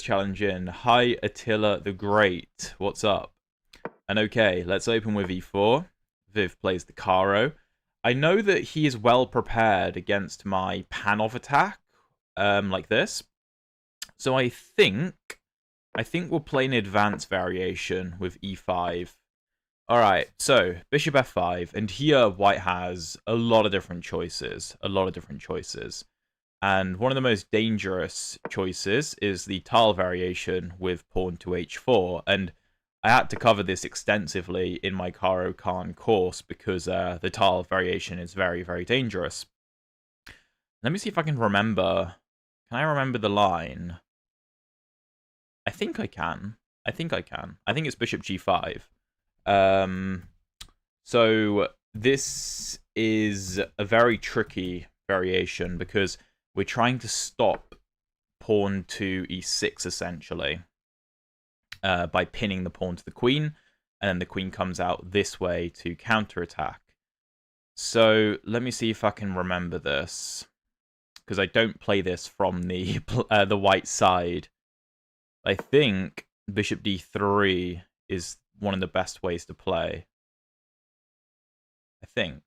challenge in. Hi, Attila the Great. What's up? And okay, let's open with e4. Viv plays the Caro. I know that he is well prepared against my Panov attack, like this. So I think we'll play an advanced variation with e5. Alright, so bishop f5, and here white has a lot of different choices. And one of the most dangerous choices is the tile variation with pawn to h4. And I had to cover this extensively in my Caro Khan course because the tile variation is very, very dangerous. Let me see if I can remember. Can I remember the line? I think I can. I think it's bishop g5. So this is a very tricky variation because we're trying to stop pawn to e6 essentially by pinning the pawn to the queen, and then the queen comes out this way to counterattack. So let me see if I can remember this, because I don't play this from the white side. I think bishop d3 is one of the best ways to play. I think.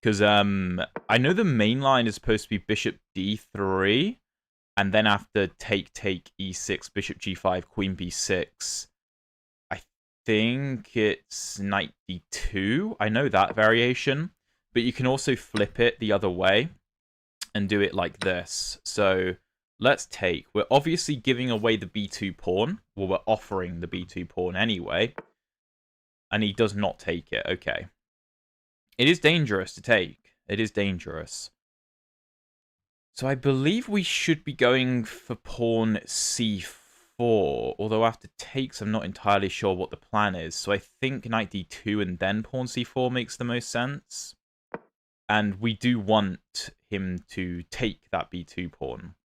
Because I know the main line is supposed to be bishop d3, and then after take e6, bishop g5, queen b6. I think it's knight d2. I know that variation, but you can also flip it the other way and do it like this. So let's take. We're obviously giving away the b2 pawn. Well, we're offering the b2 pawn anyway. And he does not take it. Okay. It is dangerous to take. It is dangerous. So I believe we should be going for pawn c4. Although after takes, I'm not entirely sure what the plan is. So I think knight d2 and then pawn c4 makes the most sense. And we do want him to take that b2 pawn.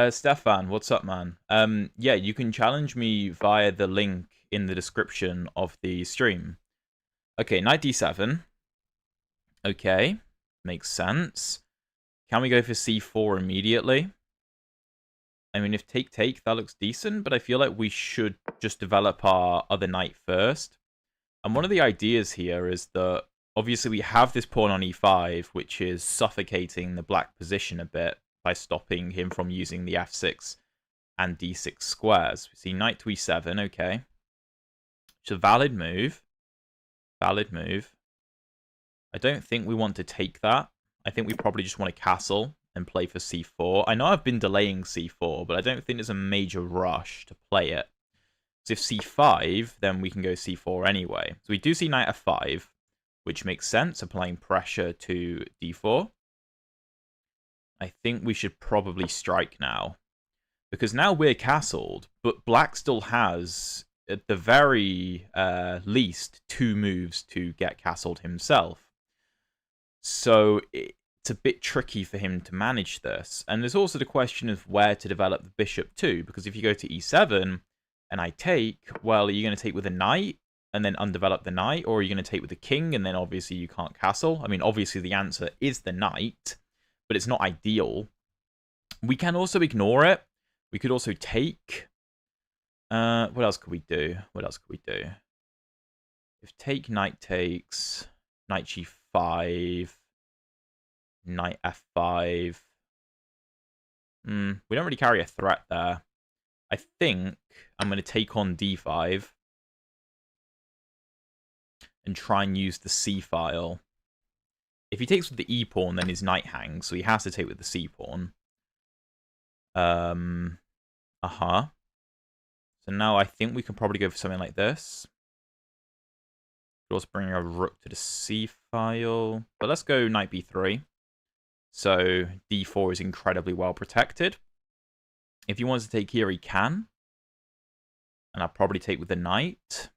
Stefan, what's up, man? Yeah, you can challenge me via the link in the description of the stream. Okay, knight d7. Okay, makes sense. Can we go for c4 immediately? I mean, if take, that looks decent, but I feel like we should just develop our other knight first. And one of the ideas here is that obviously we have this pawn on e5, which is suffocating the black position a bit by stopping him from using the f6 and d6 squares. We see knight to e7, okay. It's a valid move. Valid move. I don't think we want to take that. I think we probably just want to castle and play for c4. I know I've been delaying c4, but I don't think there's a major rush to play it. So if c5, then we can go c4 anyway. So we do see knight f5, which makes sense, applying pressure to d4. I think we should probably strike now, because now we're castled, but black still has, at the very least, 2 moves to get castled himself. So it's a bit tricky for him to manage this. And there's also the question of where to develop the bishop too, because if you go to e7 and I take, well, are you going to take with a knight and then undevelop the knight, or are you going to take with the king and then obviously you can't castle? I mean, obviously the answer is the knight, but it's not ideal. We can also ignore it. We could also take. What else could we do? If take, knight takes, knight g5, knight f5. We don't really carry a threat there. I think I'm going to take on d5 and try and use the c file. If he takes with the e pawn, then his knight hangs, so he has to take with the c pawn. So now I think we can probably go for something like this. Could also bring a rook to the c file, but let's go knight b3. So d4 is incredibly well protected. If he wants to take here, he can, and I'll probably take with the knight.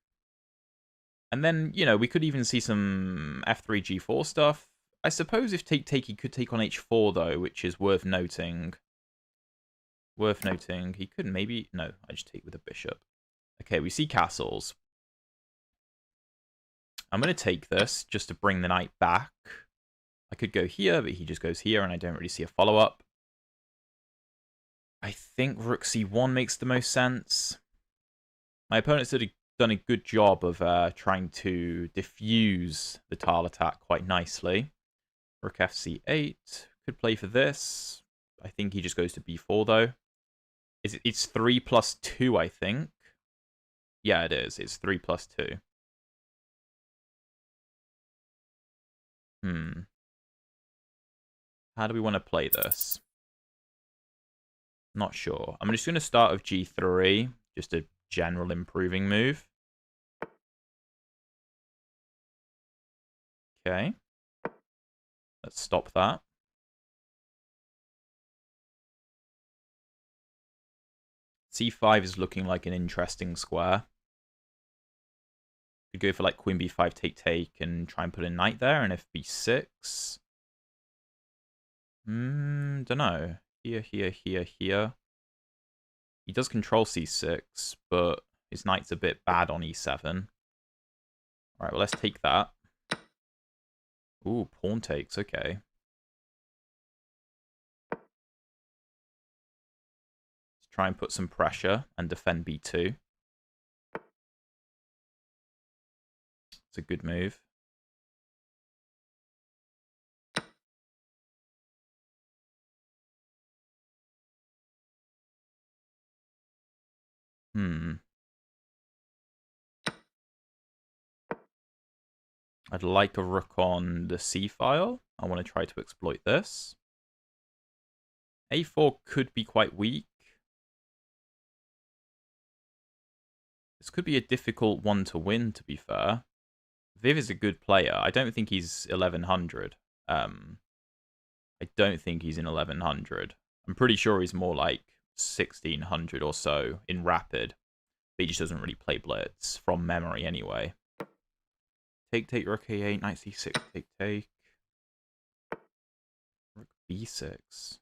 And then, you know, we could even see some f3, g4 stuff. I suppose if take, he could take on h4, though, which is worth noting. He could maybe... No, I just take with a bishop. Okay, we see castles. I'm going to take this just to bring the knight back. I could go here, but he just goes here, and I don't really see a follow-up. I think rook c1 makes the most sense. My opponent's done a good job of trying to diffuse the tile attack quite nicely. Rook fc8. Could play for this. I think he just goes to b4, though. It's 3 plus 2, I think. Yeah, it is. It's 3 plus 2. How do we want to play this? Not sure. I'm just going to start with g3. Just a general improving move. Okay. Let's stop that. c5 is looking like an interesting square. Could go for like queen b5 take and try and put a knight there, and if b6. Don't know. Here. He does control c6, but his knight's a bit bad on e7. Alright, well, let's take that. Ooh, pawn takes, okay. Let's try and put some pressure and defend b2. It's a good move. I'd like a rook on the c-file. I want to try to exploit this. a4 could be quite weak. This could be a difficult one to win, to be fair. Viv is a good player. I don't think he's 1100. I don't think he's in 1100. I'm pretty sure he's more like 1600 or so in Rapid. But he just doesn't really play Blitz from memory anyway. Take, rook a8, knight c6, take. Rook b6.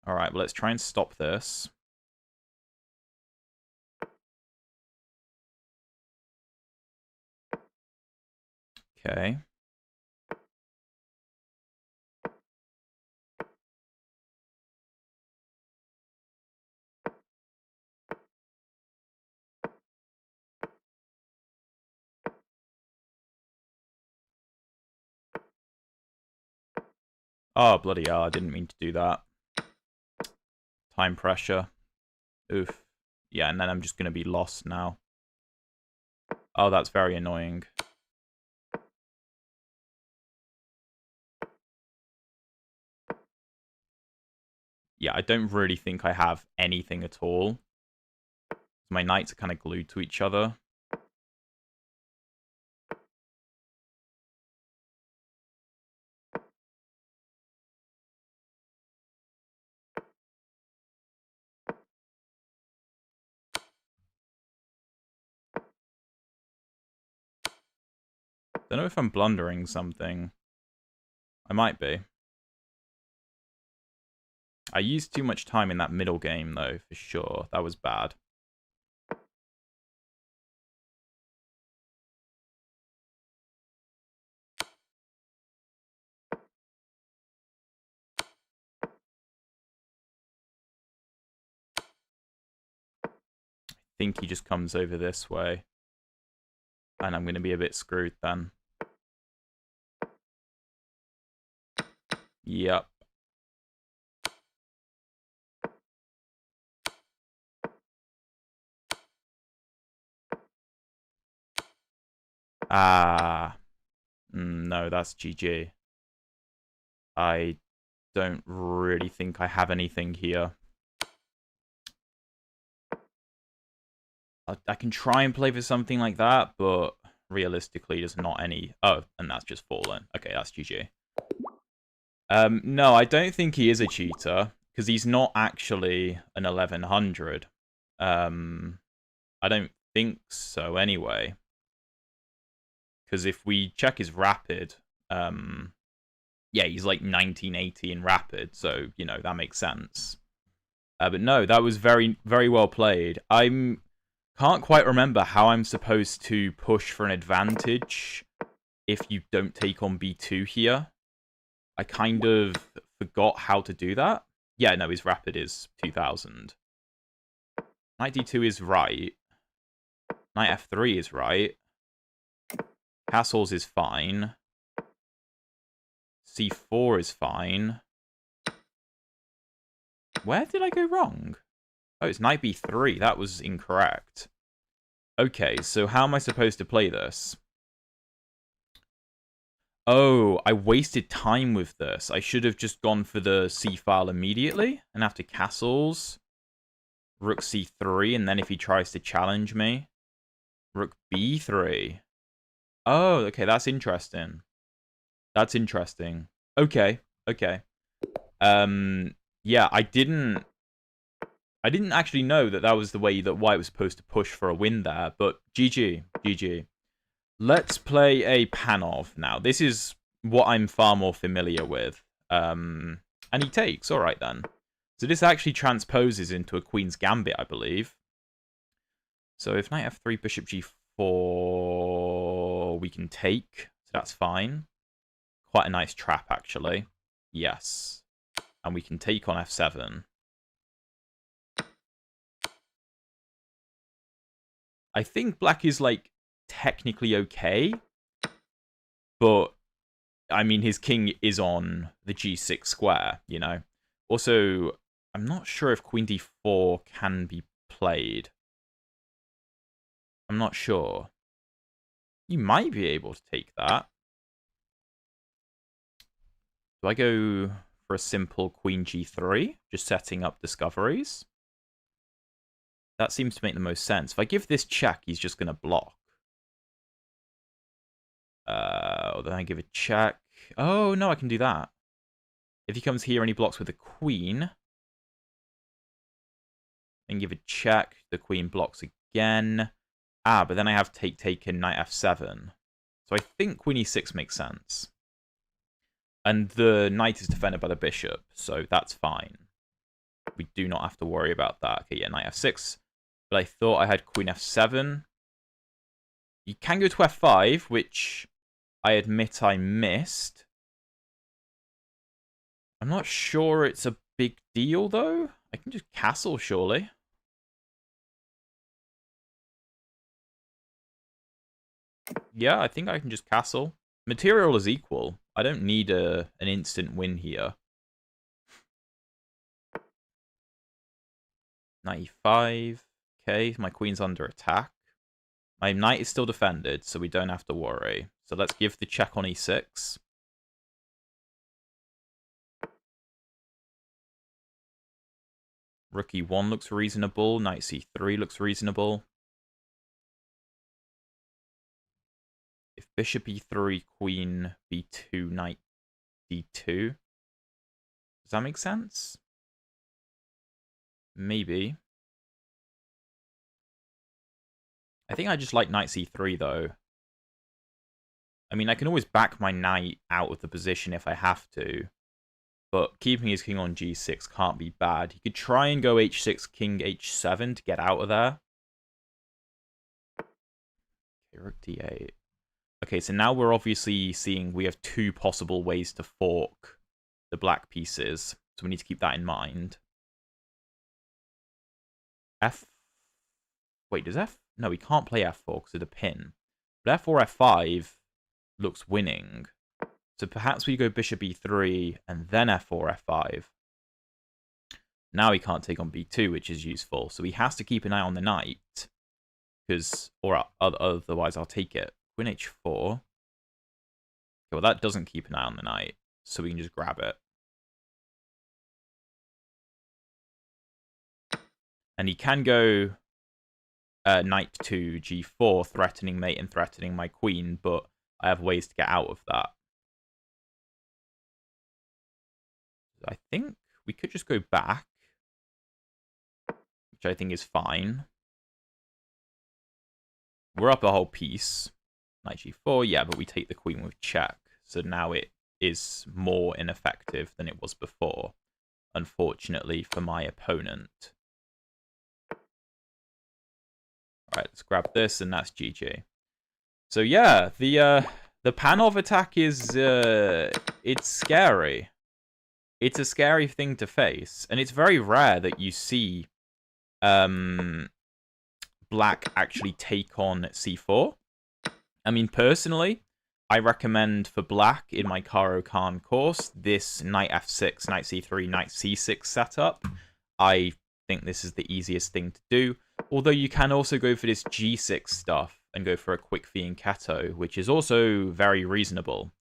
Alright, well, let's try and stop this. Okay. Oh, bloody hell, I didn't mean to do that. Time pressure. Oof. Yeah, and then I'm just going to be lost now. Oh, that's very annoying. Yeah, I don't really think I have anything at all. My knights are kind of glued to each other. Don't know if I'm blundering something. I might be. I used too much time in that middle game, though, for sure. That was bad. I think he just comes over this way. And I'm going to be a bit screwed then. Yep. No, that's GG. I don't really think I have anything here. I can try and play for something like that, but realistically, there's not any. Oh, and that's just fallen. Okay, that's GG. No, I don't think he is a cheater, because he's not actually an 1100. I don't think so anyway. Because if we check his Rapid, yeah, he's like 1980 in Rapid, so, you know, that makes sense. But no, that was very, very well played. Can't quite remember how I'm supposed to push for an advantage if you don't take on b2 here. I kind of forgot how to do that. Yeah, no, his rapid is 2000. Knight d2 is right. Knight f3 is right. Castles is fine. c4 is fine. Where did I go wrong? Oh, it's knight b3. That was incorrect. Okay, so how am I supposed to play this? Oh, I wasted time with this. I should have just gone for the c-file immediately. And after castles, rook c3, and then if he tries to challenge me, rook b3. Oh, okay, that's interesting. That's interesting. Okay, okay. Yeah, I didn't actually know that that was the way that White was supposed to push for a win there, but GG, GG. Let's play a Panov now. This is what I'm far more familiar with. And he takes. All right, then. So this actually transposes into a Queen's Gambit, I believe. So if knight f3, bishop g4, we can take. So that's fine. Quite a nice trap, actually. Yes. And we can take on f7. I think black is, like, technically okay. But, I mean, his king is on the g6 square, you know? Also, I'm not sure if queen d4 can be played. I'm not sure. You might be able to take that. Do I go for a simple queen g3? Just setting up discoveries? That seems to make the most sense. If I give this check, he's just going to block. Then I give a check. Oh, no, I can do that. If he comes here and he blocks with a queen, and give a check, the queen blocks again. Ah, but then I have taken knight f7. So I think queen e6 makes sense. And the knight is defended by the bishop, so that's fine. We do not have to worry about that. Okay, yeah, knight f6. But I thought I had queen f7. You can go to f5, which I admit I missed. I'm not sure it's a big deal, though. I can just castle, surely. Yeah, I think I can just castle. Material is equal. I don't need an instant win here. Knight e5. Okay, my queen's under attack. My knight is still defended, so we don't have to worry. So let's give the check on e6. Rook e1 looks reasonable. Knight c3 looks reasonable. If bishop e3, queen b2, knight d2. Does that make sense? Maybe. I think I just like knight c3, though. I mean, I can always back my knight out of the position if I have to. But keeping his king on g6 can't be bad. He could try and go h6, king h7 to get out of there. Okay, rook d8. Okay, so now we're obviously seeing we have two possible ways to fork the black pieces. So we need to keep that in mind. Wait, does f... No, we can't play f4 because of the pin. But f4, f5 looks winning. So perhaps we go bishop e3 and then f4, f5. Now he can't take on b2, which is useful. So he has to keep an eye on the knight. Or otherwise I'll take it. Queen h4. Okay, well, that doesn't keep an eye on the knight. So we can just grab it. And he can go knight to g4, threatening mate and threatening my queen, but I have ways to get out of that. I think we could just go back, which I think is fine. We're up a whole piece. Knight g4, yeah, but we take the queen with check. So now it is more ineffective than it was before, unfortunately for my opponent. Alright, let's grab this, and that's GG. So yeah, the The Panov attack is, it's scary. It's a scary thing to face, and it's very rare that you see black actually take on c4. I mean, personally, I recommend for black in my Karo Khan course this knight f6, knight c3, knight c6 setup. I think this is the easiest thing to do, although you can also go for this g6 stuff and go for a quick fianchetto, which is also very reasonable.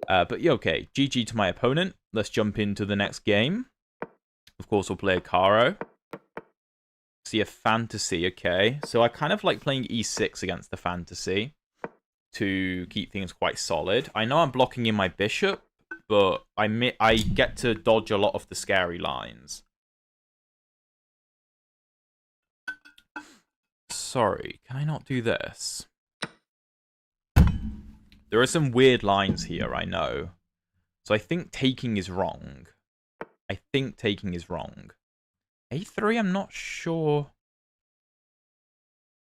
But yeah, okay, GG to my opponent. Let's jump into the next game. Of course, we'll play a Karo. See a fantasy, okay. So I kind of like playing e6 against the fantasy to keep things quite solid. I know I'm blocking in my bishop, but I get to dodge a lot of the scary lines. Sorry, can I not do this? There are some weird lines here, I know. So I think taking is wrong. I think taking is wrong. A3, I'm not sure.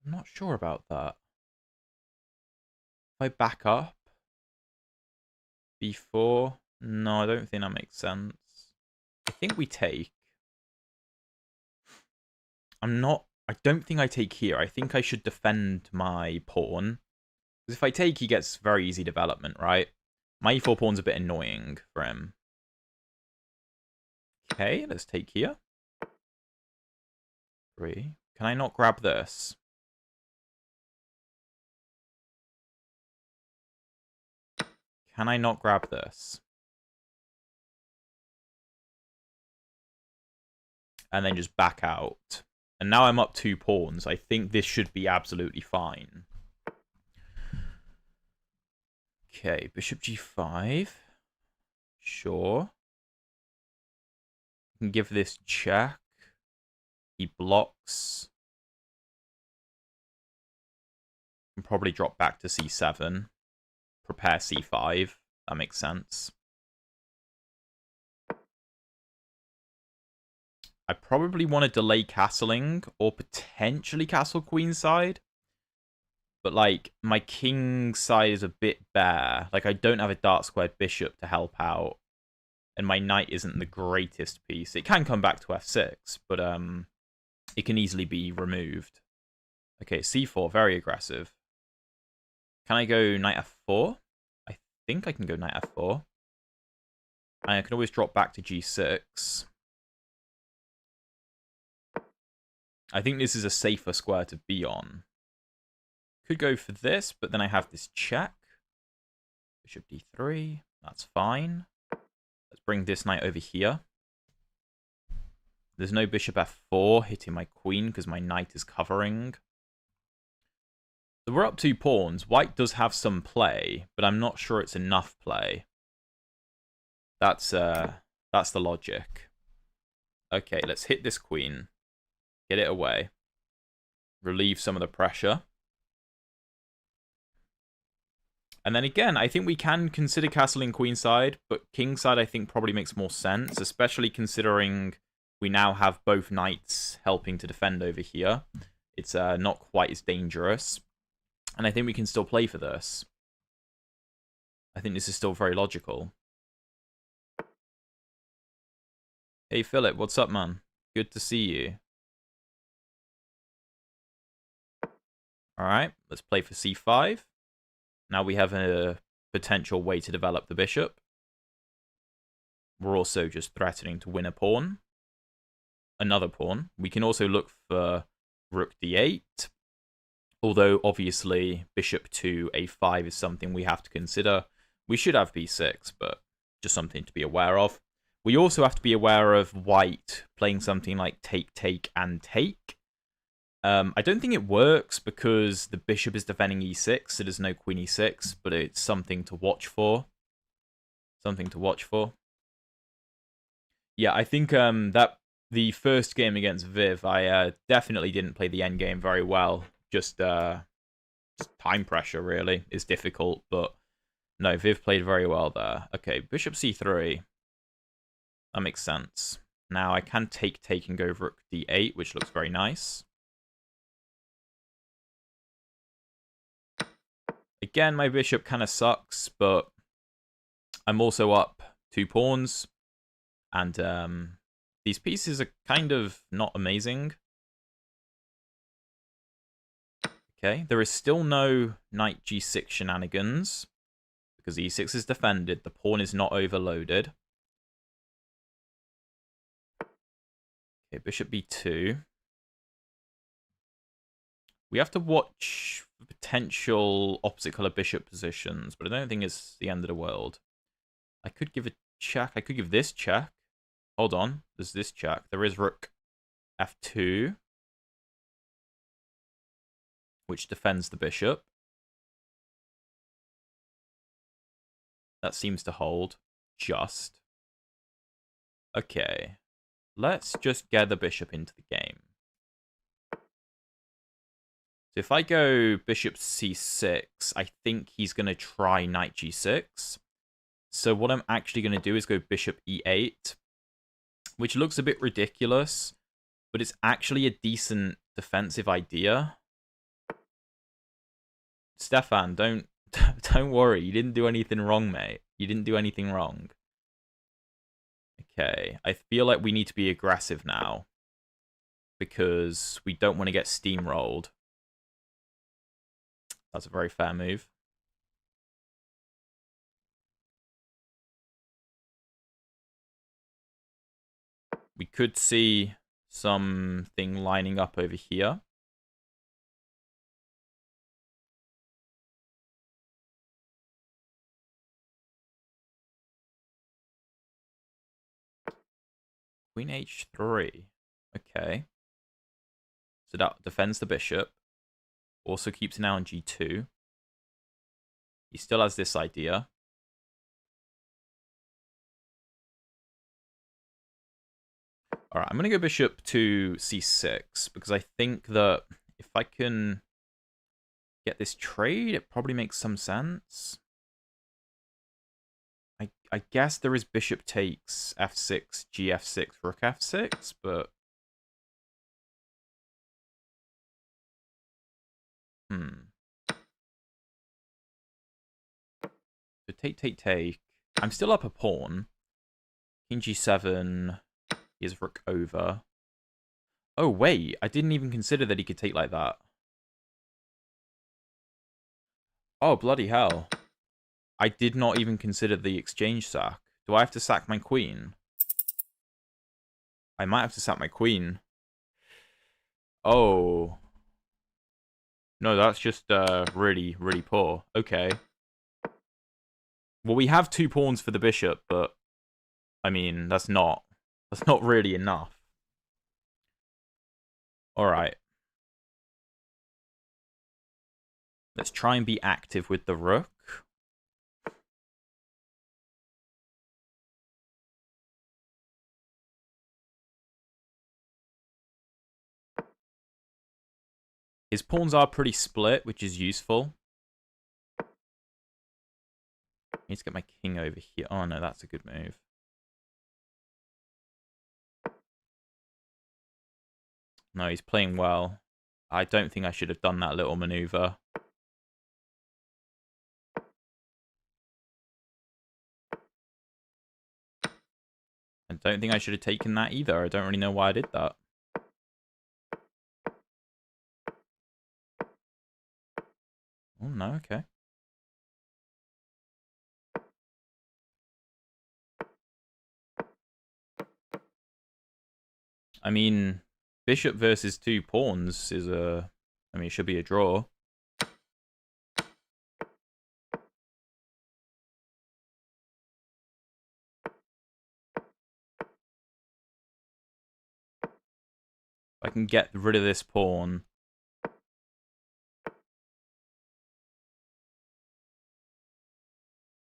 I'm not sure about that. If I back up. B4. No, I don't think that makes sense. I think we take. I don't think I take here. I think I should defend my pawn. Because if I take, he gets very easy development, right? My e4 pawn's a bit annoying for him. Okay, let's take here. 3. Can I not grab this? Can I not grab this? And then just back out. And now I'm up 2 pawns. I think this should be absolutely fine. Okay, bishop g5. Sure. I can give this check. He blocks. Can probably drop back to c7. Prepare c5. That makes sense. I probably want to delay castling or potentially castle queenside. But, like, my king side is a bit bare. Like, I don't have a dark squared bishop to help out. And my knight isn't the greatest piece. It can come back to f6, but it can easily be removed. Okay, c4, very aggressive. Can I go knight f4? I think I can go knight f4. And I can always drop back to g6. I think this is a safer square to be on. Could go for this, but then I have this check. Bishop d3. That's fine. Let's bring this knight over here. There's no bishop f4 hitting my queen because my knight is covering. So we're up 2 pawns. White does have some play, but I'm not sure it's enough play. That's the logic. Okay, let's hit this queen. Get it away. Relieve some of the pressure. And then again, I think we can consider castling queenside, but kingside I think probably makes more sense, especially considering we now have both knights helping to defend over here. It's not quite as dangerous. And I think we can still play for this. I think this is still very logical. Hey Philip, what's up, man? Good to see you. Alright, let's play for c5. Now we have a potential way to develop the bishop. We're also just threatening to win a pawn. Another pawn. We can also look for rook d8. Although, obviously, bishop to a5 is something we have to consider. We should have b6, but just something to be aware of. We also have to be aware of white playing something like take, take, and take. I don't think it works because the bishop is defending e6, so there's no queen e6, but it's something to watch for. Something to watch for. Yeah, I think that the first game against Viv, I definitely didn't play the endgame very well. Just time pressure, really, is difficult, but no, Viv played very well there. Okay, bishop c3. That makes sense. Now I can take, and go rook d8, which looks very nice. Again, my bishop kind of sucks, but I'm also up 2 pawns. And these pieces are kind of not amazing. Okay, there is still no knight g6 shenanigans, because e6 is defended. The pawn is not overloaded. Okay, bishop b2. We have to watch potential opposite color bishop positions, but I don't think it's the end of the world. I could give a check. I could give this check. Hold on. There's this check. There is rook f2, which defends the bishop. That seems to hold. Just. Okay. Let's just get the bishop into the game. So if I go bishop c6, I think he's going to try knight g6. So what I'm actually going to do is go bishop e8, which looks a bit ridiculous, but it's actually a decent defensive idea. Stefan, don't worry. You didn't do anything wrong, mate. You didn't do anything wrong. Okay, I feel like we need to be aggressive now, because we don't want to get steamrolled. That's a very fair move. We could see something lining up over here. Queen h3. Okay. So that defends the bishop. Also keeps an eye on g2. He still has this idea. Alright, I'm going to go bishop to c6, because I think that if I can get this trade, it probably makes some sense. I guess there is bishop takes f6, gf6, rook f6, but... So take. I'm still up a pawn. King g7. He has rook over. Oh, wait. I didn't even consider that he could take like that. Oh, bloody hell. I did not even consider the exchange sack. Do I have to sack my queen? I might have to sack my queen. Oh. No, that's just really, really poor. Okay. Well, we have 2 pawns for the bishop, but I mean, that's not really enough. All right. Let's try and be active with the rook. His pawns are pretty split, which is useful. I need to get my king over here. Oh, no, that's a good move. No, he's playing well. I don't think I should have done that little maneuver. I don't think I should have taken that either. I don't really know why I did that. Oh, no, okay. I mean, bishop versus 2 pawns is a... I mean, it should be a draw. If I can get rid of this pawn...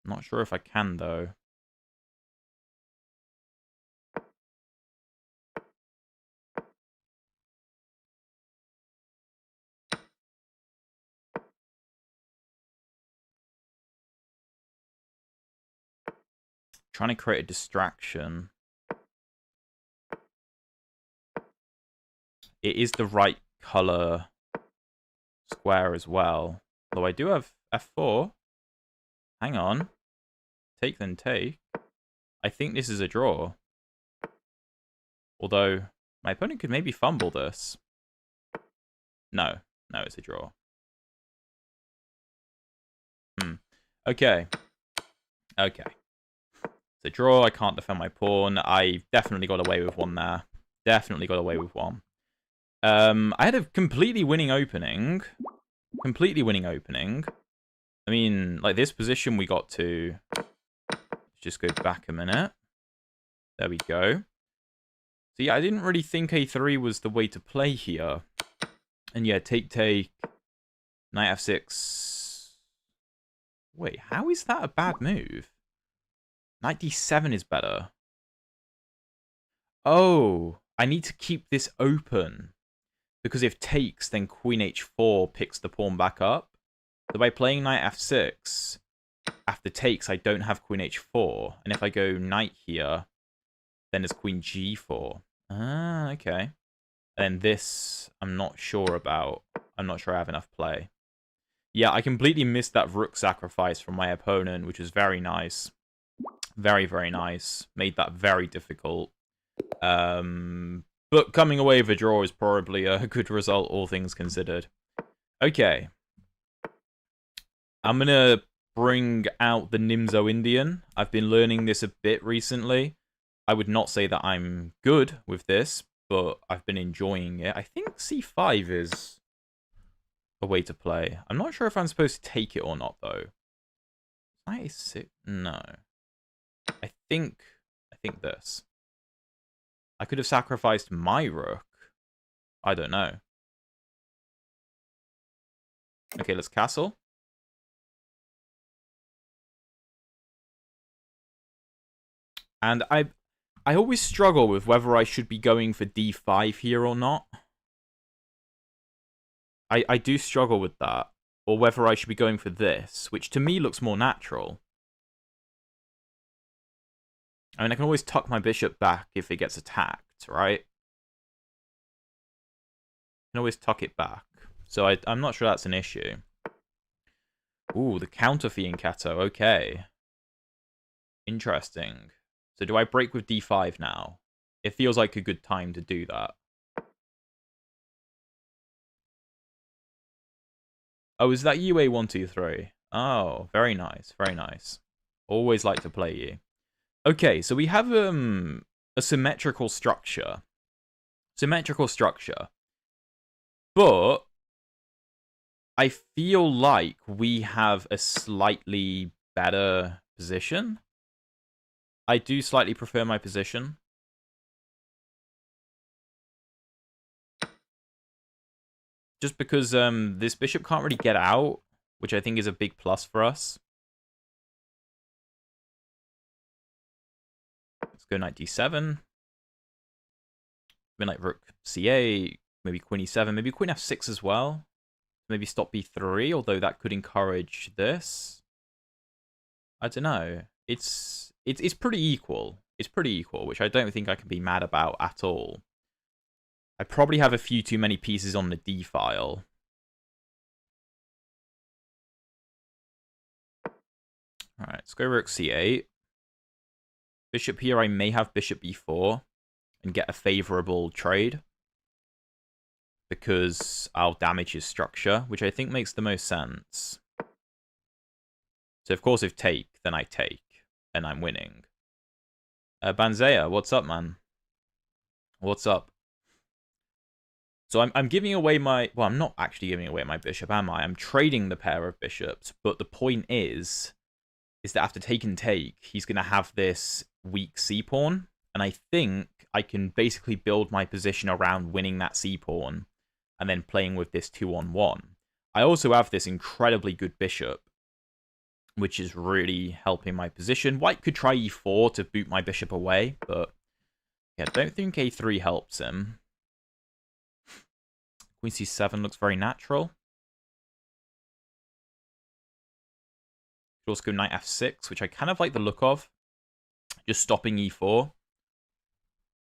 I'm not sure if I can, though. Trying to create a distraction. It is the right color square as well. Though I do have f4. Hang on. Take then take. I think this is a draw. Although, my opponent could maybe fumble this. No. No, it's a draw. Okay. Okay. It's a draw. I can't defend my pawn. I definitely got away with one there. Definitely got away with one. I had a completely winning opening. Completely winning opening. I mean, like, this position we got to... Let's just go back a minute. There we go. So, yeah, I didn't really think a3 was the way to play here. And, yeah, take, knight f6. Wait, how is that a bad move? Knight d7 is better. Oh, I need to keep this open. Because if takes, then queen h4 picks the pawn back up. So by playing knight f6, after takes, I don't have queen h4. And if I go knight here, then there's queen g4. Ah, okay. And this, I'm not sure about. I'm not sure I have enough play. Yeah, I completely missed that rook sacrifice from my opponent, which was very nice. Very, very nice. Made that very difficult. But coming away with a draw is probably a good result, all things considered. Okay. I'm going to bring out the Nimzo Indian. I've been learning this a bit recently. I would not say that I'm good with this, but I've been enjoying it. I think c5 is a way to play. I'm not sure if I'm supposed to take it or not, though. Knight a6? No. I think this. I could have sacrificed my rook. I don't know. Okay, let's castle. And I always struggle with whether I should be going for d5 here or not. I do struggle with that. Or whether I should be going for this, which to me looks more natural. I mean, I can always tuck my bishop back if it gets attacked, right? I can always tuck it back. So I'm not sure that's an issue. Ooh, the counter fianchetto. Okay. Interesting. So do I break with d5 now? It feels like a good time to do that. Oh, is that UA123? Oh, very nice. Very nice. Always like to play you. Okay, so we have a symmetrical structure. Symmetrical structure. But I feel like we have a slightly better position. I do slightly prefer my position. Just because this bishop can't really get out, which I think is a big plus for us. Let's go knight d7. Maybe like rook c8, maybe queen e7, maybe queen f6 as well. Maybe stop b3, although that could encourage this. I don't know. It's pretty equal. It's pretty equal, which I don't think I can be mad about at all. I probably have a few too many pieces on the d file. Alright, let's go rook c8. Bishop here, I may have bishop b4 and get a favorable trade. Because I'll damage his structure, which I think makes the most sense. So, of course, if take, then I take. And I'm winning. Banzea, what's up, man? What's up? So I'm giving away my... Well, I'm not actually giving away my bishop, am I? I'm trading the pair of bishops. But the point is that after take and take, he's going to have this weak c-pawn. And I think I can basically build my position around winning that c-pawn. And then playing with this 2-on-1. I also have this incredibly good bishop. Which is really helping my position. White could try e4 to boot my bishop away. But yeah, I don't think a3 helps him. Queen c7 looks very natural. Could also go knight f6, which I kind of like the look of. Just stopping e4.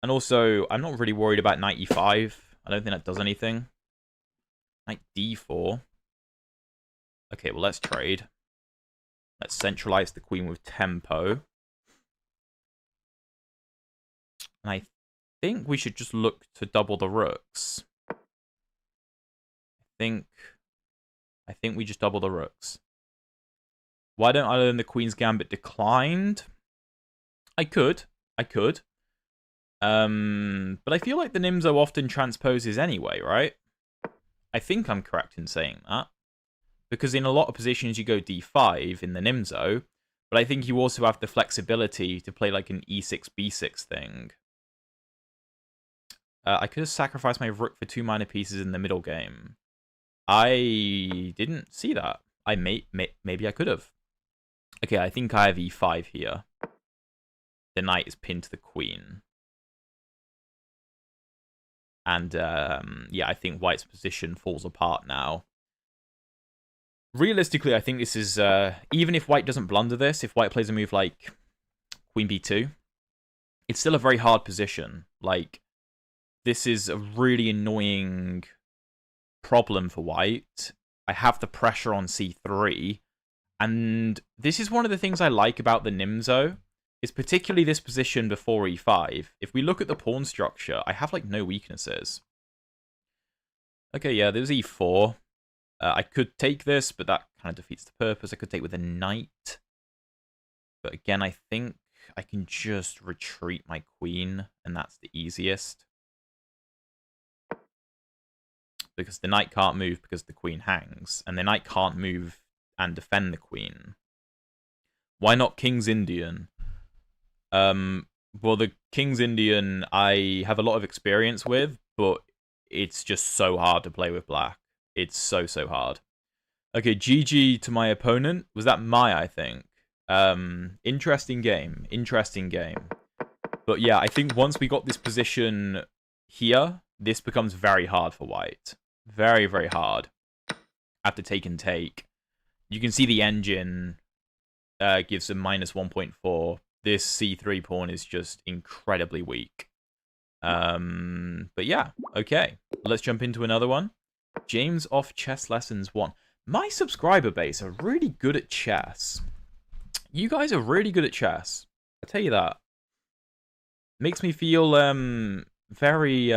And also, I'm not really worried about knight e5. I don't think that does anything. Knight d4. Okay, well, let's trade. Let's centralize the queen with tempo. And I think we should just look to double the rooks. I think we just double the rooks. Why don't I learn the Queen's Gambit declined? I could. But I feel like the Nimzo often transposes anyway, right? I think I'm correct in saying that. Because in a lot of positions you go d5 in the Nimzo, but I think you also have the flexibility to play like an e6, b6 thing. I could have sacrificed my rook for 2 minor pieces in the middle game. I didn't see that. Maybe I could have. Okay, I think I have e5 here. The knight is pinned to the queen. And, yeah, I think white's position falls apart now. Realistically, I think this is... even if white doesn't blunder this, if white plays a move like queen b2, it's still a very hard position. Like, this is a really annoying problem for white. I have the pressure on c3. And this is one of the things I like about the Nimzo, is particularly this position before e5. If we look at the pawn structure, I have, like, no weaknesses. Okay, yeah, there's e4. I could take this, but that kind of defeats the purpose. I could take with a knight. But again, I think I can just retreat my queen, and that's the easiest. Because the knight can't move because the queen hangs, and the knight can't move and defend the queen. Why not King's Indian? Well, the King's Indian I have a lot of experience with, but it's just so hard to play with black. It's so hard. Okay, GG to my opponent. Was that Mai, I think? Interesting game. But yeah, I think once we got this position here, this becomes very hard for white. Very hard. After take and take. You can see the engine gives a minus 1.4. This c3 pawn is just incredibly weak. But yeah, okay. Let's jump into another one. James off Chess Lessons 1. My subscriber base are really good at chess. You guys are really good at chess. I tell you that. Makes me feel very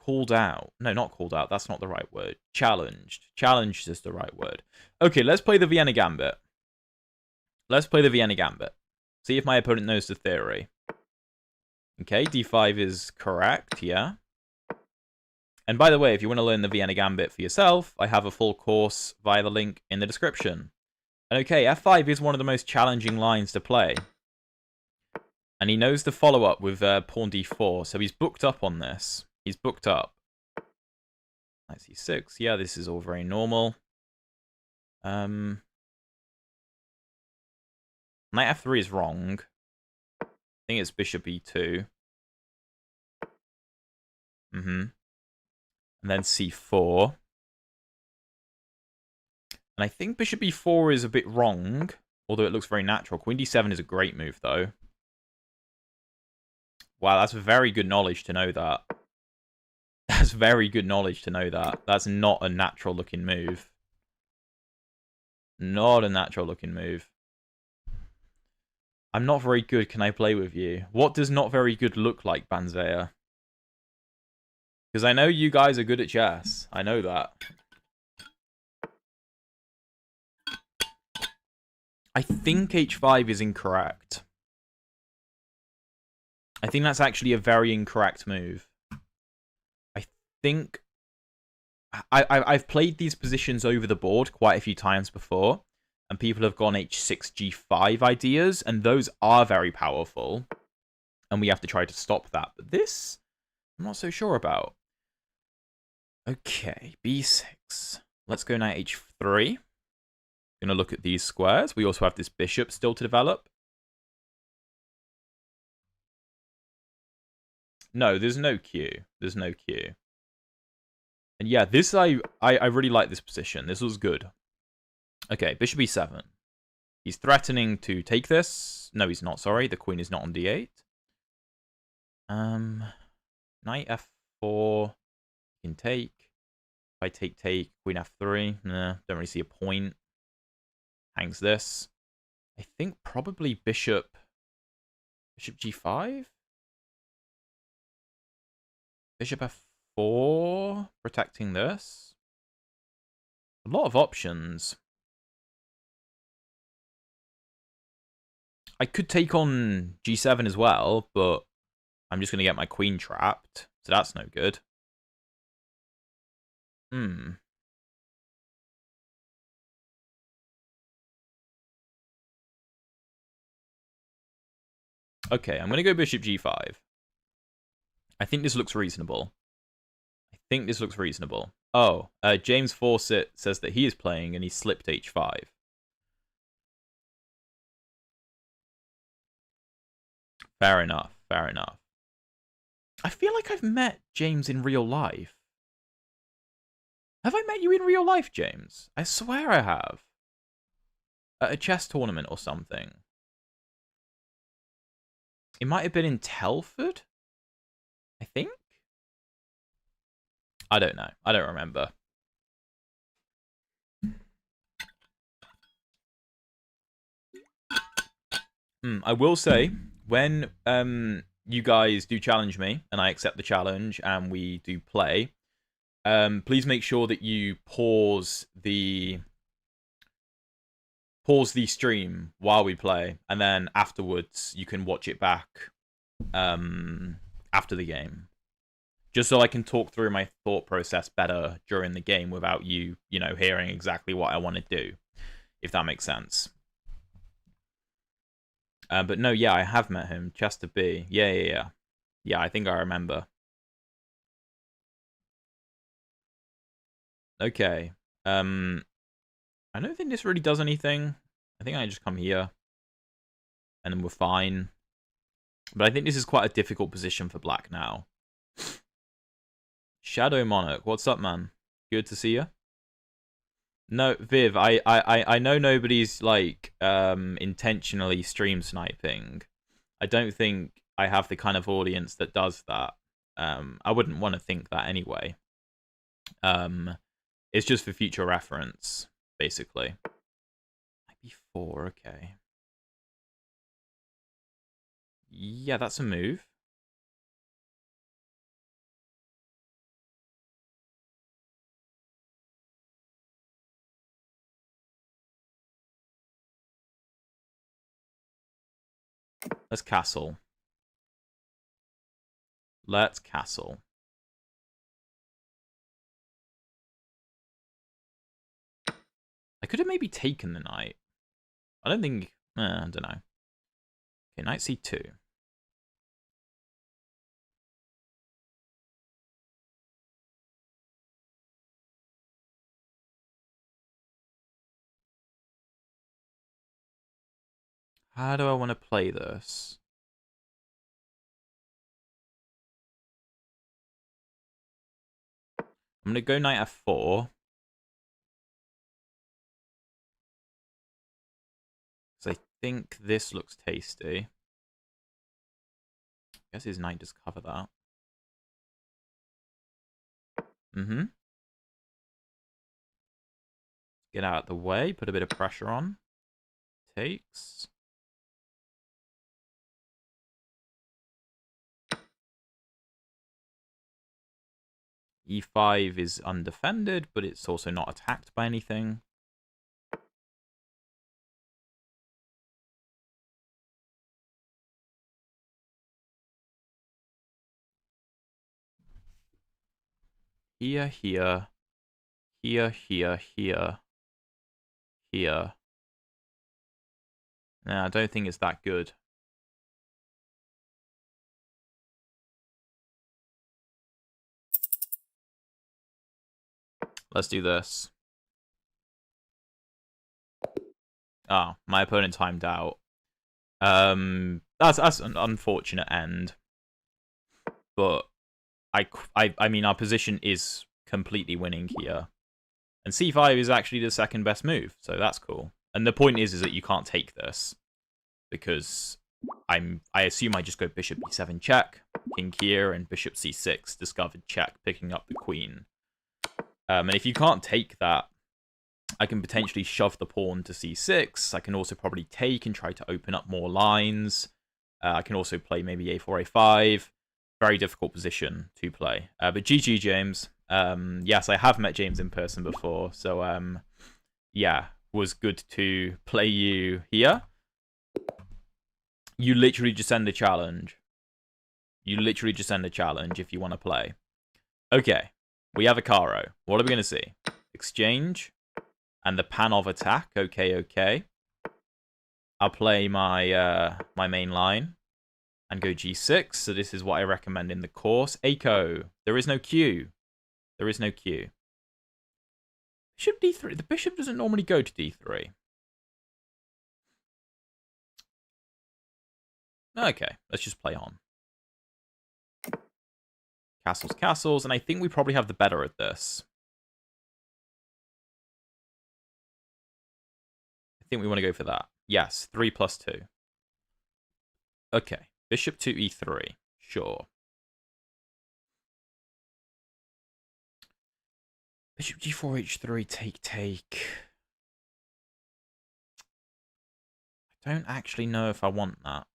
called out. No, not called out. That's not the right word. Challenged. Challenged is the right word. Okay, let's play the Vienna Gambit. See if my opponent knows the theory. Okay, d5 is correct, yeah. And by the way, if you want to learn the Vienna Gambit for yourself, I have a full course via the link in the description. And okay, f5 is one of the most challenging lines to play. And he knows the follow-up with pawn d4, so he's booked up on this. He's booked up. Knight c6, yeah, this is all very normal. Knight f3 is wrong. I think it's bishop e2. And then c4. And I think bishop e4 is a bit wrong, although it looks very natural. Queen d7 is a great move, though. Wow, that's very good knowledge to know that. That's very good knowledge to know that. That's not a natural-looking move. Not a natural-looking move. I'm not very good. Can I play with you? What does not very good look like, Banzea? Because I know you guys are good at chess. I know that. I think h5 is incorrect. I think that's actually a very incorrect move. I think... I've played these positions over the board quite a few times before, and people have gone h6, g5 ideas, and those are very powerful, and we have to try to stop that. But this, I'm not so sure about. Okay, b6. Let's go now h3. Gonna look at these squares. We also have this bishop still to develop. No, there's no Q. There's no Q. And yeah, this I really like this position. This was good. Okay, bishop e7. He's threatening to take this. No, he's not, sorry. The queen is not on d8. Knight f4. You can take. I take, queen f3. Nah, don't really see a point. Hangs this. I think probably bishop g5? Bishop f4, protecting this. A lot of options. I could take on g7 as well, but I'm just going to get my queen trapped, so that's no good. Okay, I'm going to go bishop g5. I think this looks reasonable. Oh, James Fawcett says that he is playing and he slipped h5. Fair enough. I feel like I've met James in real life. Have I met you in real life, James? I swear I have. At a chess tournament or something. It might have been in Telford, I think? I don't know. I don't remember. I will say, when you guys do challenge me, and I accept the challenge, and we do play, please make sure that you pause the stream while we play, and then afterwards you can watch it back after the game. Just so I can talk through my thought process better during the game without you, hearing exactly what I want to do, if that makes sense. But no, yeah, I have met him. Chester B. Yeah. Yeah, I think I remember. Okay. I don't think this really does anything. I think I just come here. And then we're fine. But I think this is quite a difficult position for black now. Shadow Monarch, what's up, man? Good to see you. No, Viv, I know nobody's like intentionally stream sniping. I don't think I have the kind of audience that does that. I wouldn't want to think that anyway. It's just for future reference, basically. b4, okay. Yeah, that's a move. Let's castle. Let's castle. I could have maybe taken the knight. I don't think... I don't know. Okay, knight c2. How do I want to play this? I'm going to go knight f4. So I think this looks tasty. I guess his knight does cover that. Get out of the way, put a bit of pressure on. Takes. e5 is undefended, but it's also not attacked by anything. Here. Nah, I don't think it's that good. Let's do this. Oh, my opponent timed out. That's an unfortunate end. But I mean, our position is completely winning here. And c5 is actually the second best move, so that's cool. And the point is that you can't take this. Because I assume I just go bishop b7 check, king here, and bishop c6, discovered check, picking up the queen. And if you can't take that, I can potentially shove the pawn to c6. I can also probably take and try to open up more lines. I can also play maybe a4, a5. Very difficult position to play. But GG, James. Yes, I have met James in person before. So, yeah, was good to play you here. You literally just send a challenge. You literally just send a challenge if you want to play. Okay, we have a Caro. What are we going to see? Exchange. And the Panov attack. Okay, okay. I'll play my my main line and go g6. So this is what I recommend in the course. Aiko. There is no Q. There is no Q. Bishop d3. The bishop doesn't normally go to d3. Okay, let's just play on. Castles, castles. And I think we probably have the better at this. I think we want to go for that. Yes, 3 plus 2. Okay, bishop to e3. Sure. Bishop g4, h3, take. I don't actually know if I want that.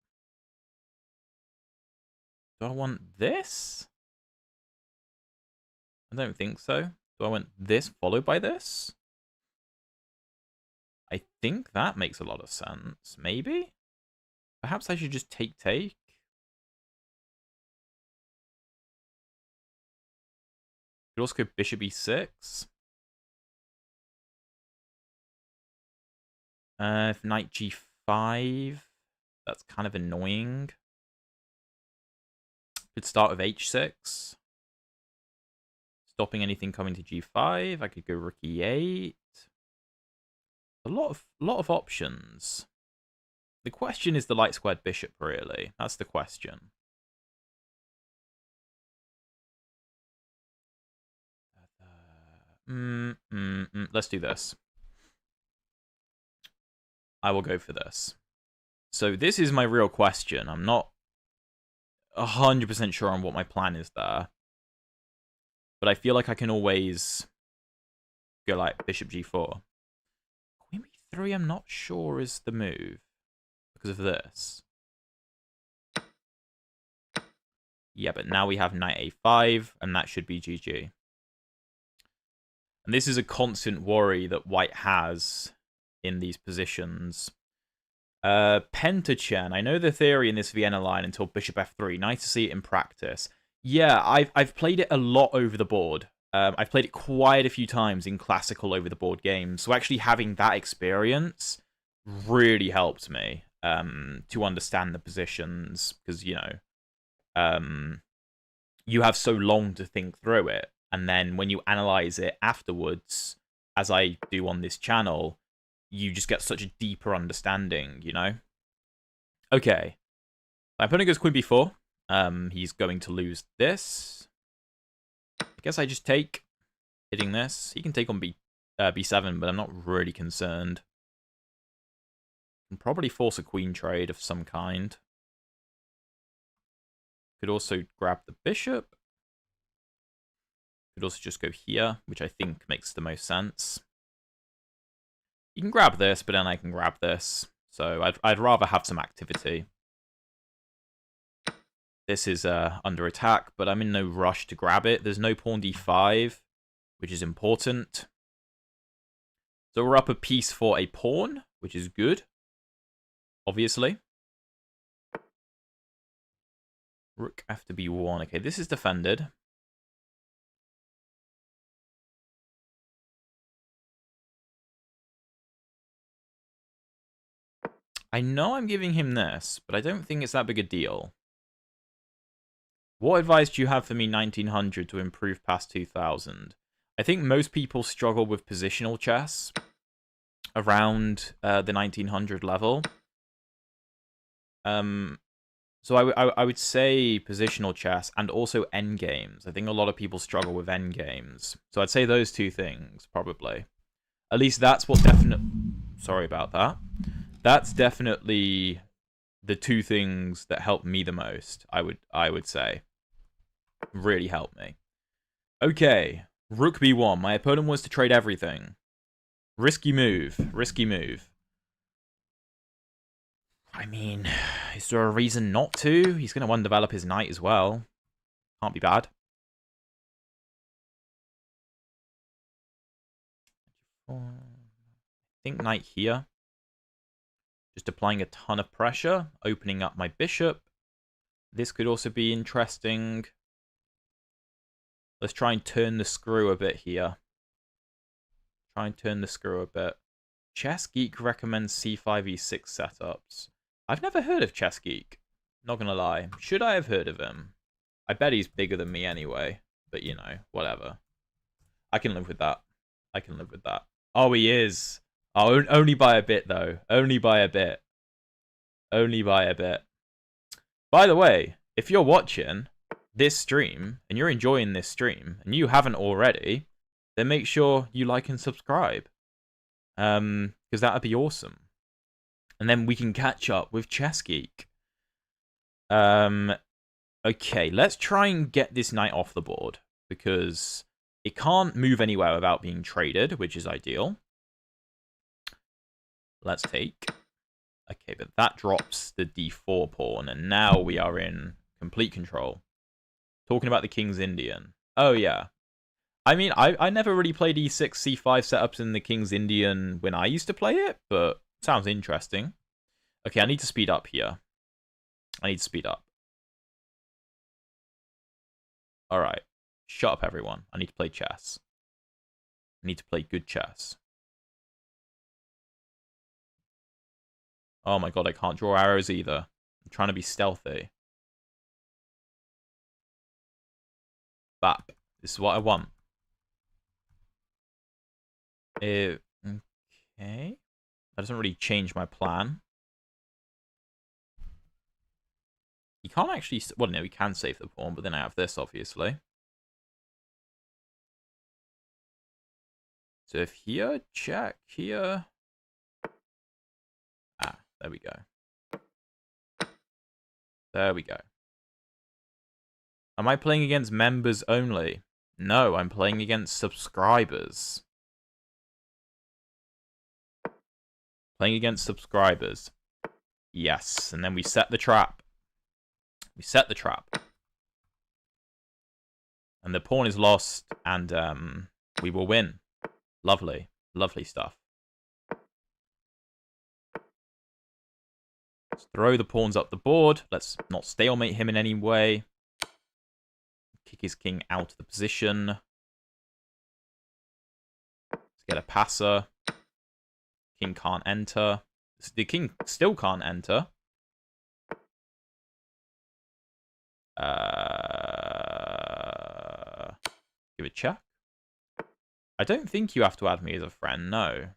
Do I want this? I don't think so. Do I want this followed by this? I think that makes a lot of sense. Maybe? Perhaps I should just take. Could also go bishop e6. If knight g5, that's kind of annoying. Could start with h6. Stopping anything coming to g5. I could go rook e8. A lot of options. The question is the light squared bishop, really. That's the question. Let's do this. I will go for this. So this is my real question. I'm not 100% sure on what my plan is there. But I feel like I can always go like bishop g4. Queen b3 I'm not sure is the move because of this. Yeah, but now we have knight a5 and that should be GG. And this is a constant worry that white has in these positions. Pentachen. I know the theory in this Vienna line until bishop f3. Nice to see it in practice. Yeah, I've played it a lot over the board. I've played it quite a few times in classical over the board games. So actually having that experience really helped me to understand the positions. Because, you know, you have so long to think through it. And then when you analyze it afterwards, as I do on this channel, you just get such a deeper understanding, you know? Okay. My opponent goes queen b4. He's going to lose this. I guess I just take, hitting this. He can take on b7, but I'm not really concerned. Can probably force a queen trade of some kind. Could also grab the bishop. Could also just go here, which I think makes the most sense. You can grab this, but then I can grab this. So I'd rather have some activity. This is under attack, but I'm in no rush to grab it. There's no pawn d5, which is important. So we're up a piece for a pawn, which is good, obviously. Rook after b1. Okay, this is defended. I know I'm giving him this, but I don't think it's that big a deal. What advice do you have for me 1900 to improve past 2000? I think most people struggle with positional chess around the 1900 level. So I would say positional chess and also endgames. I think a lot of people struggle with endgames. So I'd say those two things, probably. At least that's what Sorry about that. That's definitely the two things that helped me the most, I would say. Really helped me. Okay. Rook b1. My opponent wants to trade everything. Risky move. Risky move. I mean, is there a reason not to? He's going to undevelop his knight as well. Can't be bad. I think knight here. Just applying a ton of pressure. Opening up my bishop. This could also be interesting. Let's try and turn the screw a bit here. Try and turn the screw a bit. Chess Geek recommends c5, e6 setups. I've never heard of Chess Geek. Not gonna lie. Should I have heard of him? I bet he's bigger than me anyway. But, you know, whatever. I can live with that. I can live with that. Oh, he is. Oh, only by a bit, though. Only by a bit. Only by a bit. By the way, if you're watching this stream, and you're enjoying this stream, and you haven't already, then make sure you like and subscribe. Because that would be awesome. And then we can catch up with Chess Geek. Okay, let's try and get this knight off the board. Because it can't move anywhere without being traded, which is ideal. Let's take. Okay, but that drops the d4 pawn, and now we are in complete control. Talking about the King's Indian. Oh, yeah. I mean, I never really played e6, c5 setups in the King's Indian when I used to play it, but sounds interesting. Okay, I need to speed up here. I need to speed up. Alright. Shut up, everyone. I need to play chess. I need to play good chess. Oh my god, I can't draw arrows either. I'm trying to be stealthy. Bap. This is what I want. Okay. That doesn't really change my plan. You can't actually... Well, no, we can save the pawn, but then I have this, obviously. So if here, check, here... Ah, there we go. There we go. Am I playing against members only? No, I'm playing against subscribers. Playing against subscribers. Yes, and then we set the trap. We set the trap. And the pawn is lost, and we will win. Lovely. Lovely stuff. Let's throw the pawns up the board. Let's not stalemate him in any way. Kick his king out of the position. Let's get a passer. King can't enter. The king still can't enter. Give a check. I don't think you have to add me as a friend, no.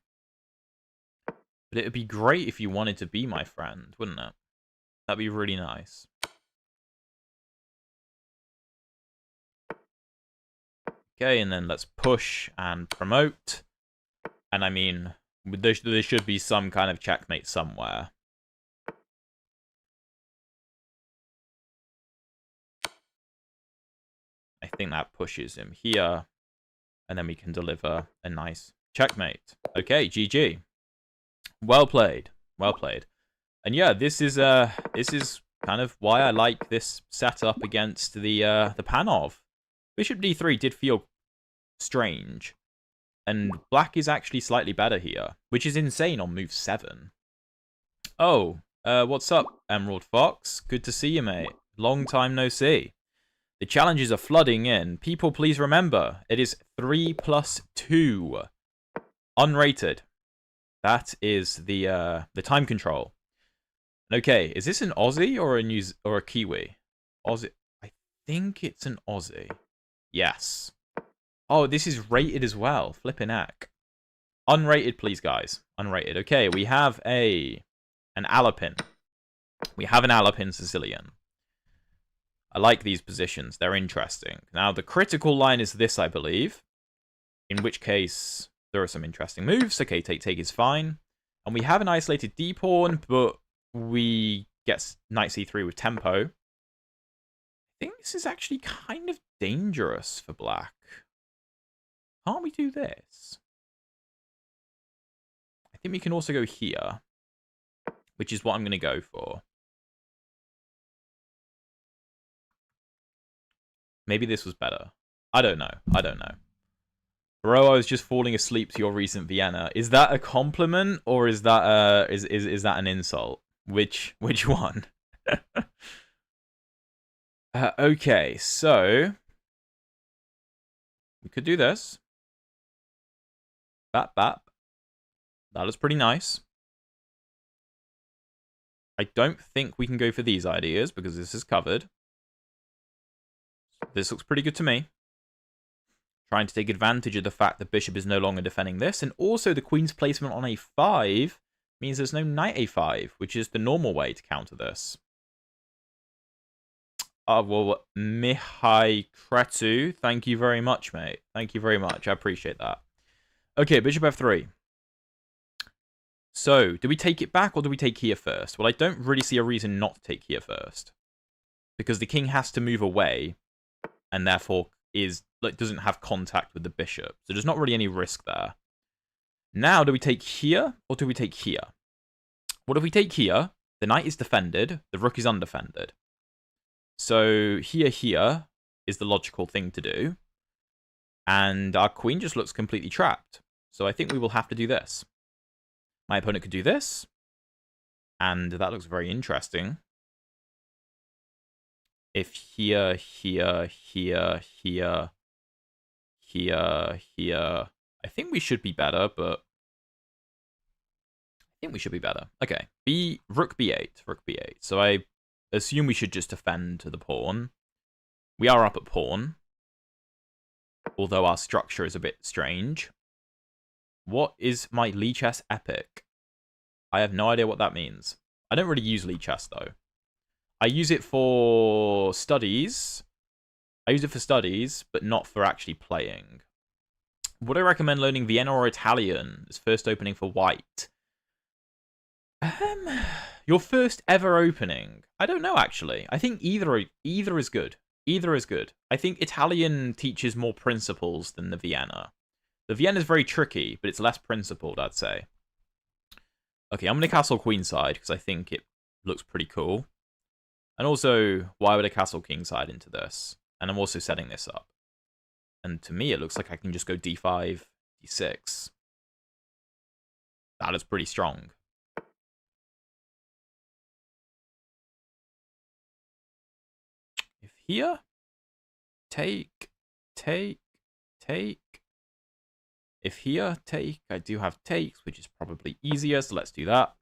But it would be great if you wanted to be my friend, wouldn't it? That'd be really nice. Okay, and then let's push and promote. And I mean, there should be some kind of checkmate somewhere. I think that pushes him here. And then we can deliver a nice checkmate. Okay, GG. Well played. Well played. And yeah, this is kind of why I like this setup against the Panov. Bishop d3 did feel strange. And black is actually slightly better here, which is insane on move 7. Oh, what's up, Emerald Fox? Good to see you, mate. Long time no see. The challenges are flooding in. People, please remember, it is 3+2. Unrated. That is the time control. Okay, is this an Aussie or a Kiwi? Aussie. I think it's an Aussie. Yes. Oh, this is rated as well. Flippin' heck. Unrated, please, guys. Unrated. Okay, we have an Alapin. We have an Alapin Sicilian. I like these positions. They're interesting. Now, the critical line is this, I believe. In which case, there are some interesting moves. Okay, take is fine. And we have an isolated d-pawn, but we get knight c3 with tempo. I think this is actually kind of dangerous for black. Can't we do this? I think we can also go here, which is what I'm going to go for. Maybe this was better. I don't know. I don't know. Bro, I was just falling asleep to your recent Vienna. Is that a compliment or is that is that an insult? Which one? Okay, so we could do this. Bap bap. That is pretty nice. I don't think we can go for these ideas because this is covered. This looks pretty good to me. Trying to take advantage of the fact that bishop is no longer defending this. And also the queen's placement on a5 means there's no knight a5, which is the normal way to counter this. Well, Mihai Kretu, thank you very much, mate. Thank you very much. I appreciate that. Okay, bishop f3. So, do we take it back or do we take here first? Well, I don't really see a reason not to take here first. Because the king has to move away and therefore doesn't have contact with the bishop. So there's not really any risk there. Now, do we take here or do we take here? What if we take here? The knight is defended. The rook is undefended. So here is the logical thing to do. And our queen just looks completely trapped. So I think we will have to do this. My opponent could do this. And that looks very interesting. If here, I think we should be better, but I think we should be better. Okay, rook b8, rook b8. So I assume we should just defend to the pawn. We are up at pawn, although our structure is a bit strange. What is my Lichess epic? I have no idea what that means. I don't really use Lichess though. I use it for studies. But not for actually playing. Would I recommend learning Vienna or Italian as first opening for white? Your first ever opening? I don't know, actually. I think either is good. Either is good. I think Italian teaches more principles than the Vienna. The Vienna is very tricky, but it's less principled, I'd say. Okay, I'm going to castle queenside because I think it looks pretty cool. And also, why would I castle kingside into this? And I'm also setting this up. And to me, it looks like I can just go d5, d6. That is pretty strong. If here, take. If here, take. I do have takes, which is probably easier, so let's do that.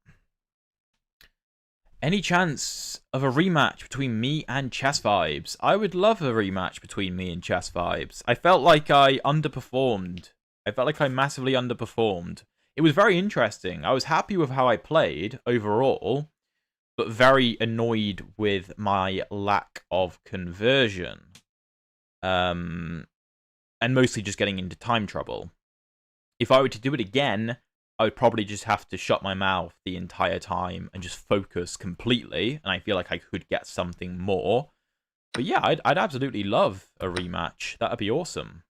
Any chance of a rematch between me and Chess Vibes? I would love a rematch between me and Chess Vibes. I felt like I underperformed. I felt like I massively underperformed. It was very interesting. I was happy with how I played overall, but very annoyed with my lack of conversion. And mostly just getting into time trouble. If I were to do it again, I would probably just have to shut my mouth the entire time and just focus completely. And I feel like I could get something more. But yeah, I'd absolutely love a rematch. That'd be awesome.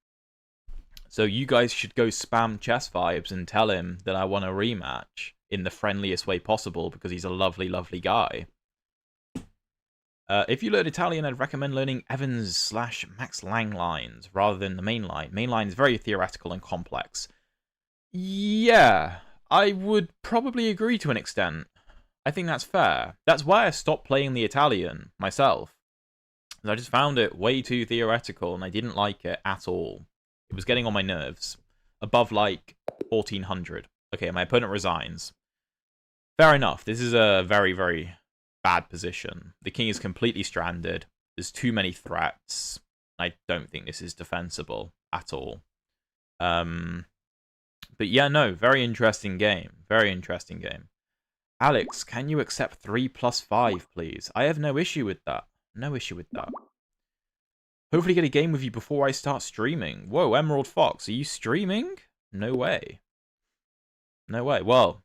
So you guys should go spam Chess Vibes and tell him that I want a rematch in the friendliest way possible because he's a lovely, lovely guy. If you learn Italian, I'd recommend learning Evans/Max Lang lines rather than the main line. Main line is very theoretical and complex. Yeah, I would probably agree to an extent. I think that's fair. That's why I stopped playing the Italian myself. I just found it way too theoretical and I didn't like it at all. It was getting on my nerves. Above like 1400. Okay, my opponent resigns. Fair enough. This is a very, very bad position. The king is completely stranded. There's too many threats. I don't think this is defensible at all. But yeah, no, very interesting game. Very interesting game. Alex, can you accept 3+5, please? I have no issue with that. No issue with that. Hopefully get a game with you before I start streaming. Whoa, Emerald Fox, are you streaming? No way. No way. Well,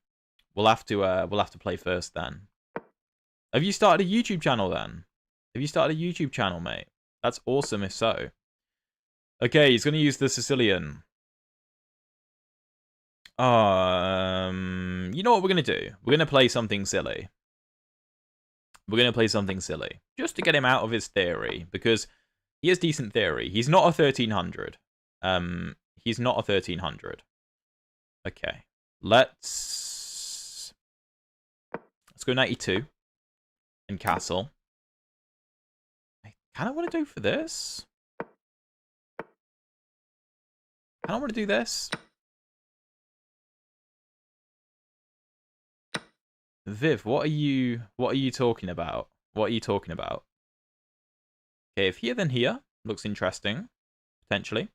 we'll have to play first then. Have you started a YouTube channel then? Have you started a YouTube channel, mate? That's awesome if so. Okay, he's going to use the Sicilian. You know what we're going to do? We're going to play something silly. We're going to play something silly. Just to get him out of his theory. Because he has decent theory. He's not a 1300. He's not a 1300. Okay. Let's go 92. And castle. I kind of want to do for this. I don't want to do this. Viv, what are you talking about? What are you talking about? Okay, if here then here. Looks interesting. Potentially.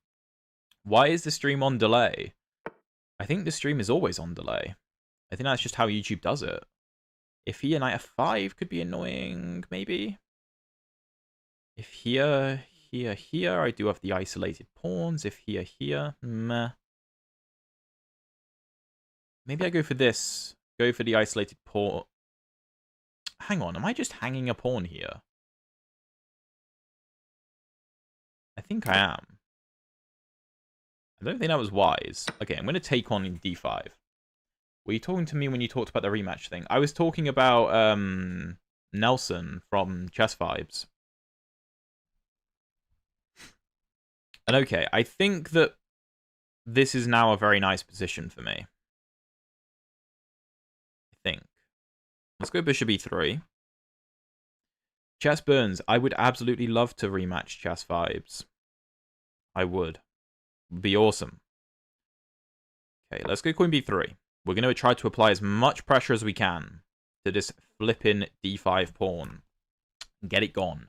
Why is the stream on delay? I think the stream is always on delay. I think that's just how YouTube does it. If here, knight f5 could be annoying, maybe. If here, here, I do have the isolated pawns. If here, meh. Maybe I go for this. Go for the isolated pawn. Hang on, am I just hanging a pawn here? I think I am. I don't think that was wise. Okay, I'm going to take on in d5. Were you talking to me when you talked about the rematch thing? I was talking about Nelson from Chess Vibes. And okay, I think that this is now a very nice position for me. I think. Let's go bishop e3. Chess Burns, I would absolutely love to rematch Chess Vibes. I would. It'd be awesome. Okay, let's go queen b3. We're going to try to apply as much pressure as we can to this flipping d5 pawn. Get it gone.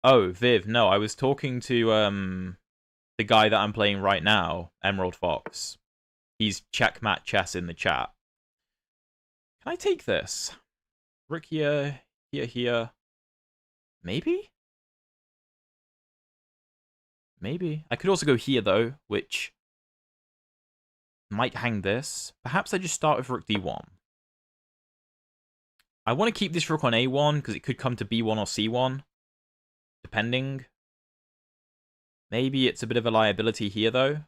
Oh, Viv, no, I was talking to the guy that I'm playing right now, Emerald Fox. He's checkmate chess in the chat. Can I take this? Rook here, here. Maybe? Maybe. I could also go here, though, which might hang this. Perhaps I just start with rook d1. I want to keep this rook on a1, because it could come to b1 or c1, depending. Maybe it's a bit of a liability here, though.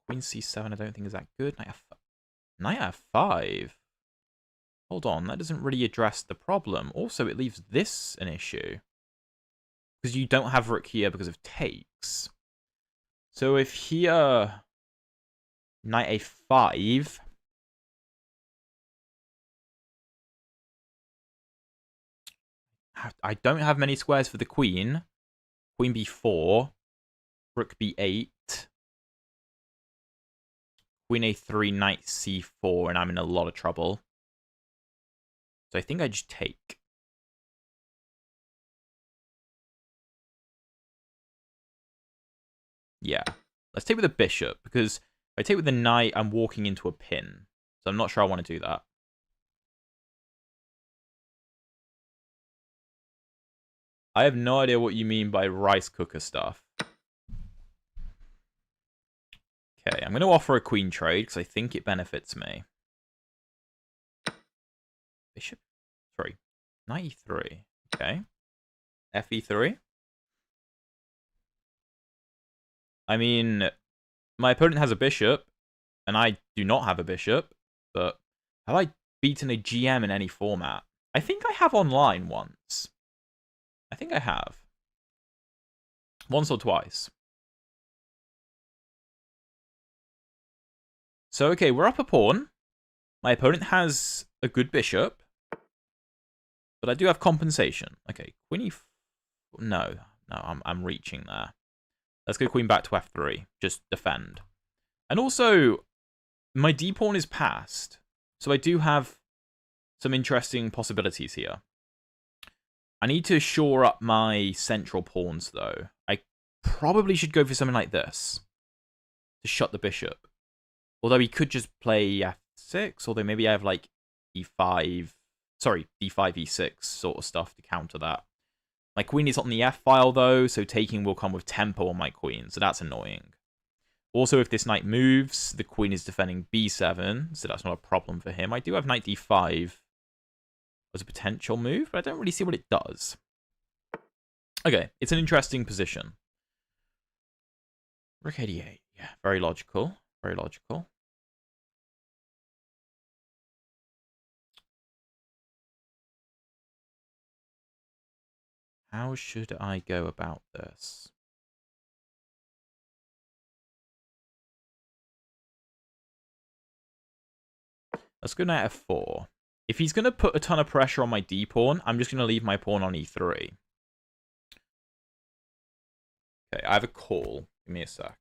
Queen c7 I don't think is that good. Knight f5. Hold on, that doesn't really address the problem. Also, it leaves this an issue. Because you don't have rook here because of takes. So if here, knight a5, I don't have many squares for the queen. Queen b4, rook b8, queen a3, knight c4, and I'm in a lot of trouble. So I think I just take. Yeah, let's take with the bishop, because if I take with the knight, I'm walking into a pin. So I'm not sure I want to do that. I have no idea what you mean by rice cooker stuff. Okay, I'm going to offer a queen trade, because I think it benefits me. Bishop? Sorry. Knight e3. Okay. fe3. I mean, my opponent has a bishop, and I do not have a bishop, but have I beaten a GM in any format? I think I have online once. I think I have. Once or twice. So, okay, we're up a pawn. My opponent has a good bishop, but I do have compensation. Okay, queen e4. No, I'm reaching there. Let's go queen back to f3. Just defend. And also, my d-pawn is passed. So I do have some interesting possibilities here. I need to shore up my central pawns, though. I probably should go for something like this to shut the bishop. Although he could just play f6, although maybe I have like e5, sorry, d5, e6 sort of stuff to counter that. My queen is on the f-file, though, so taking will come with tempo on my queen, so that's annoying. Also, if this knight moves, the queen is defending b7, so that's not a problem for him. I do have knight d5 as a potential move, but I don't really see what it does. Okay, it's an interesting position. Rook 88. Yeah, very logical. Very logical. How should I go about this? Let's go knight f4. If he's going to put a ton of pressure on my d-pawn, I'm just going to leave my pawn on e3. Okay, I have a call. Give me a sec.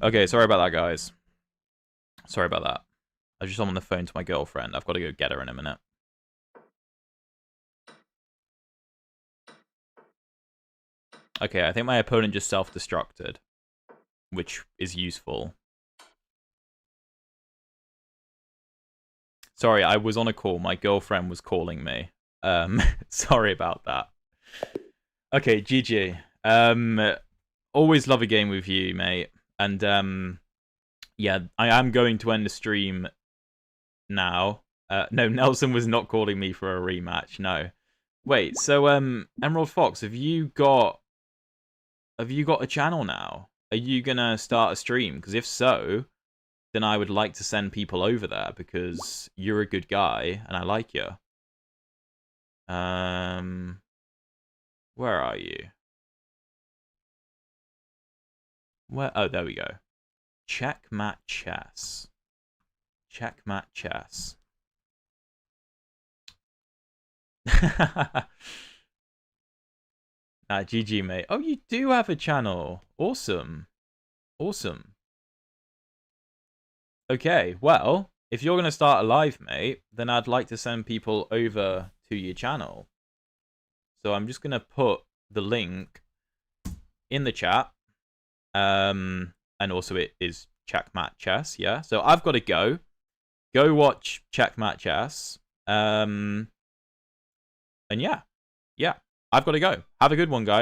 Okay, sorry about that, guys. Sorry about that. I was just on the phone to my girlfriend. I've got to go get her in a minute. Okay, I think my opponent just self-destructed, which is useful. Sorry, I was on a call. My girlfriend was calling me. Sorry about that. Okay, GG. Always love a game with you, mate. And yeah, I am going to end the stream now. No, Nelson was not calling me for a rematch. No. Wait, so Emerald Fox, have you got a channel now? Are you gonna start a stream? Because if so, then I would like to send people over there because you're a good guy and I like you. Where are you? Where? Oh, there we go. Checkmat chess. Checkmat chess. Nah, GG, mate. Oh, you do have a channel. Awesome. Awesome. Okay, well, if you're going to start a live, mate, then I'd like to send people over to your channel. So I'm just going to put the link in the chat. And also it is Checkmat Chess, yeah? So I've got to go. Go watch Checkmat Chess. And yeah. I've got to go. Have a good one, guys.